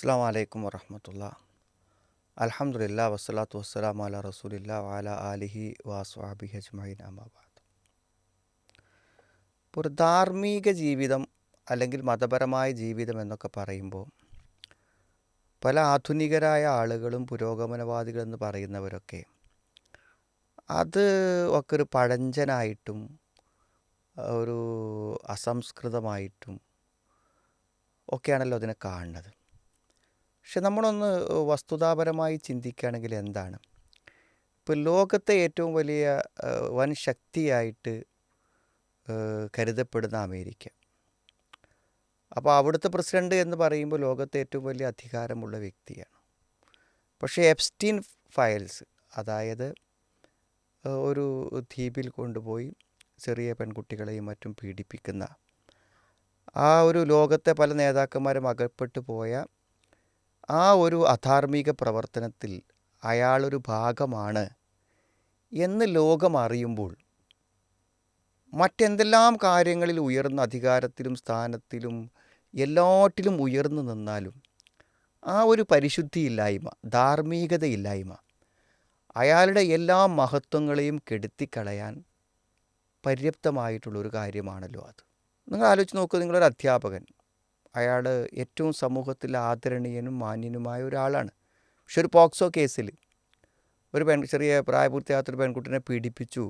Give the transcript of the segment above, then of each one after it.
അസ്സലാമു അലൈക്കും വറഹ്മത്തുള്ളാ. അൽഹംദുലില്ലാ വസ്സലാത്തു വസ്സലാമു അലാ റസൂലില്ലാ വഅലാ ആലിഹി വഅസ്ഹാബിഹി അജ്മഈൻ അമ്മാ ബഅദ്. ഇപ്പോൾ ഒരു ധാർമ്മിക ജീവിതം അല്ലെങ്കിൽ മതപരമായ ജീവിതം എന്നൊക്കെ പറയുമ്പോൾ പല ആധുനികരായ ആളുകളും പുരോഗമനവാദികളെന്ന് പറയുന്നവരൊക്കെ അത് ഒക്കെ ഒരു പഴഞ്ചനായിട്ടും ഒരു അസംസ്കൃതമായിട്ടും ഒക്കെയാണല്ലോ അതിനെ കാണുന്നത്. പക്ഷെ നമ്മളൊന്ന് വസ്തുതാപരമായി ചിന്തിക്കുകയാണെങ്കിൽ എന്താണ് ഇപ്പോൾ ലോകത്തെ ഏറ്റവും വലിയ വൻ ശക്തിയായിട്ട് കരുതപ്പെടുന്ന അമേരിക്ക. അപ്പോൾ അവിടുത്തെ പ്രസിഡന്റ് എന്ന് പറയുമ്പോൾ ലോകത്തെ ഏറ്റവും വലിയ അധികാരമുള്ള വ്യക്തിയാണ്. പക്ഷേ എപ്സ്റ്റീൻ ഫയൽസ്, അതായത് ഒരു ദ്വീപിൽ കൊണ്ടുപോയി ചെറിയ പെൺകുട്ടികളെയും മറ്റും പീഡിപ്പിക്കുന്ന ആ ഒരു ലോകത്തെ പല നേതാക്കന്മാരും അകപ്പെട്ടു പോയ ആ ഒരു അധാർമിക പ്രവർത്തനത്തിൽ അയാളൊരു ഭാഗമാണ് എന്ന് ലോകം അറിയുമ്പോൾ മറ്റെന്തെല്ലാം കാര്യങ്ങളിൽ ഉയർന്ന അധികാരത്തിലും സ്ഥാനത്തിലും എല്ലാറ്റിലും ഉയർന്നു നിന്നാലും ആ ഒരു പരിശുദ്ധിയില്ലായ്മ, ധാർമ്മികതയില്ലായ്മ അയാളുടെ എല്ലാ മഹത്വങ്ങളെയും കെടുത്തിക്കളയാൻ പര്യാപ്തമായിട്ടുള്ളൊരു കാര്യമാണല്ലോ അത്. നിങ്ങൾ ആലോചിച്ച് നോക്കൂ, നിങ്ങളൊരു അധ്യാപകൻ, അയാൾ ഏറ്റവും സമൂഹത്തിൽ ആദരണീയനും മാന്യനുമായ ഒരാളാണ്. പക്ഷെ ഒരു പോക്സോ കേസിൽ ഒരു ചെറിയ പ്രായപൂർത്തിയാകാത്തൊരു പെൺകുട്ടിനെ പീഡിപ്പിച്ചു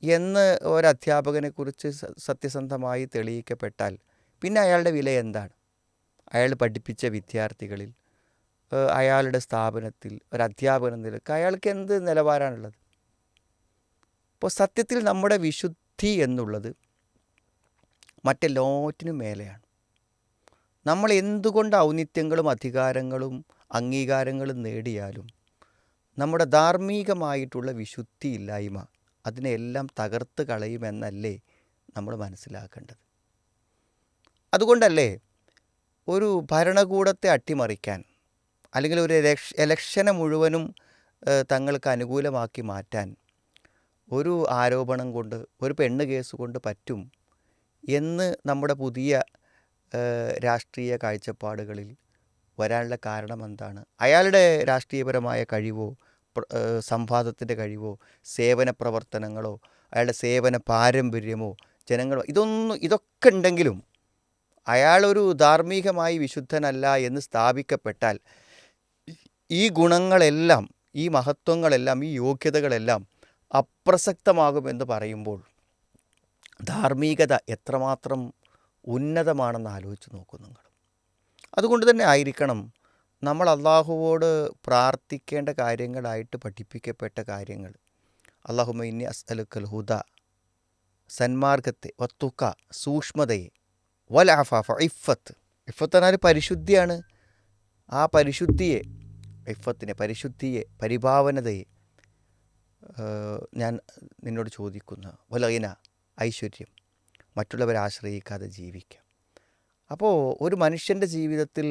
എന്ന് ഒരധ്യാപകനെക്കുറിച്ച് സത്യസന്ധമായി തെളിയിക്കപ്പെട്ടാൽ പിന്നെ അയാളുടെ വില എന്താണ്? അയാൾ പഠിപ്പിച്ച വിദ്യാർത്ഥികളിൽ, അയാളുടെ സ്ഥാപനത്തിൽ ഒരു അധ്യാപകൻ എന്ന നിലയ്ക്ക് അയാൾക്ക് എന്ത് നിലവാരമാണുള്ളത്? അപ്പോൾ സത്യത്തിൽ നമ്മുടെ വിശുദ്ധി എന്നുള്ളത് മറ്റെല്ലാറ്റിനും മേലെയാണ്. നമ്മൾ എന്തുകൊണ്ട് ഔന്നിത്യങ്ങളും അധികാരങ്ങളും അംഗീകാരങ്ങളും നേടിയാലും നമ്മുടെ ധാർമ്മികമായിട്ടുള്ള വിശുദ്ധിയില്ലായ്മ അതിനെല്ലാം തകർത്ത് കളയുമെന്നല്ലേ നമ്മൾ മനസ്സിലാക്കേണ്ടത്. അതുകൊണ്ടല്ലേ ഒരു ഭരണകൂടത്തെ അട്ടിമറിക്കാൻ അല്ലെങ്കിൽ ഒരു എലക്ഷനെ മുഴുവനും തങ്ങൾക്ക് അനുകൂലമാക്കി മാറ്റാൻ ഒരു ആരോപണം കൊണ്ട്, ഒരു പെണ്ണ് കേസ് കൊണ്ട് പറ്റും എന്ന് നമ്മുടെ പുതിയ രാഷ്ട്രീയ കാഴ്ചപ്പാടുകളിൽ വരാനുള്ള കാരണം എന്താണ്? അയാളുടെ രാഷ്ട്രീയപരമായ കഴിവോ സംവാദത്തിൻ്റെ കഴിവോ സേവന പ്രവർത്തനങ്ങളോ അയാളുടെ സേവന പാരമ്പര്യമോ ജനങ്ങളോ ഇതൊക്കെ ഉണ്ടെങ്കിലും അയാളൊരു ധാർമ്മികമായി വിശുദ്ധനല്ല എന്ന് സ്ഥാപിക്കപ്പെട്ടാൽ ഈ ഗുണങ്ങളെല്ലാം, ഈ മഹത്വങ്ങളെല്ലാം, ഈ യോഗ്യതകളെല്ലാം അപ്രസക്തമാകുമെന്ന് പറയുമ്പോൾ ധാർമ്മികത എത്രമാത്രം ഉന്നതമാണെന്ന് ആലോചിച്ച് നോക്കൂ നിങ്ങൾ. അതുകൊണ്ട് തന്നെ ആയിരിക്കണം നമ്മൾ അള്ളാഹുവോട് പ്രാർത്ഥിക്കേണ്ട കാര്യങ്ങളായിട്ട് പഠിപ്പിക്കപ്പെട്ട കാര്യങ്ങൾ. അല്ലാഹുമ്മ ഇന്നി അസ്അലുക്കൽ ഹുദ, സന്മാർഗത്തെ, വത്തുക്ക, സൂക്ഷ്മതയെ, വൽ അഫാഫ, ഇഫത്ത്. ഇഫത്ത് എന്നാൽ പരിശുദ്ധിയാണ്. ആ പരിശുദ്ധിയെ, ഇഫത്തിനെ, പരിശുദ്ധിയെ, പരിഭാവനതയെ ഞാൻ നിന്നോട് ചോദിക്കുന്ന വലഗിന, ഐശ്വര്യം, മറ്റുള്ളവരെ ആശ്രയിക്കാതെ ജീവിക്കാം. അപ്പോൾ ഒരു മനുഷ്യൻ്റെ ജീവിതത്തിൽ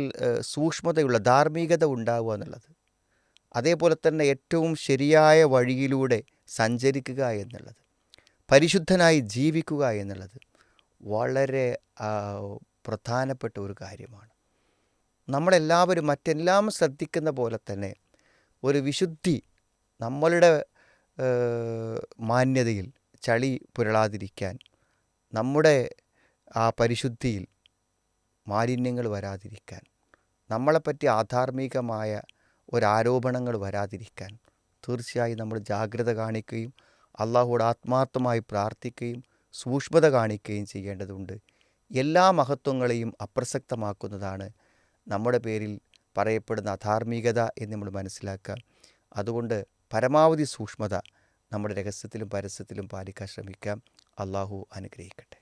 സൂക്ഷ്മതയുള്ള ധാർമ്മികത ഉണ്ടാവുക എന്നുള്ളത്, അതേപോലെ തന്നെ ഏറ്റവും ശരിയായ വഴിയിലൂടെ സഞ്ചരിക്കുക എന്നുള്ളത്, പരിശുദ്ധനായി ജീവിക്കുക എന്നുള്ളത് വളരെ പ്രധാനപ്പെട്ട ഒരു കാര്യമാണ്. നമ്മളെല്ലാവരും മറ്റെല്ലാം ശ്രദ്ധിക്കുന്ന പോലെ തന്നെ ഒരു വിശുദ്ധി, നമ്മളുടെ മാന്യതയിൽ ചളി പുരളാതിരിക്കാൻ, നമ്മുടെ ആ പരിശുദ്ധിയിൽ മാലിന്യങ്ങൾ വരാതിരിക്കാൻ, നമ്മളെപ്പറ്റി ആധാർമികമായ ഒരാരോപണങ്ങൾ വരാതിരിക്കാൻ തീർച്ചയായും നമ്മൾ ജാഗ്രത കാണിക്കുകയും അള്ളാഹുവോട് ആത്മാർത്ഥമായി പ്രാർത്ഥിക്കുകയും സൂക്ഷ്മത കാണിക്കുകയും ചെയ്യേണ്ടതുണ്ട്. എല്ലാ മഹത്വങ്ങളെയും അപ്രസക്തമാക്കുന്നതാണ് നമ്മുടെ പേരിൽ പറയപ്പെടുന്ന അധാർമികത എന്ന് നമ്മൾ മനസ്സിലാക്കുക. അതുകൊണ്ട് പരമാവധി സൂക്ഷ്മത നമ്മുടെ രഹസ്യത്തിലും പരസ്യത്തിലും പാലിക്കാൻ ശ്രമിക്കാം. അള്ളാഹു അനുഗ്രഹിക്കട്ടെ.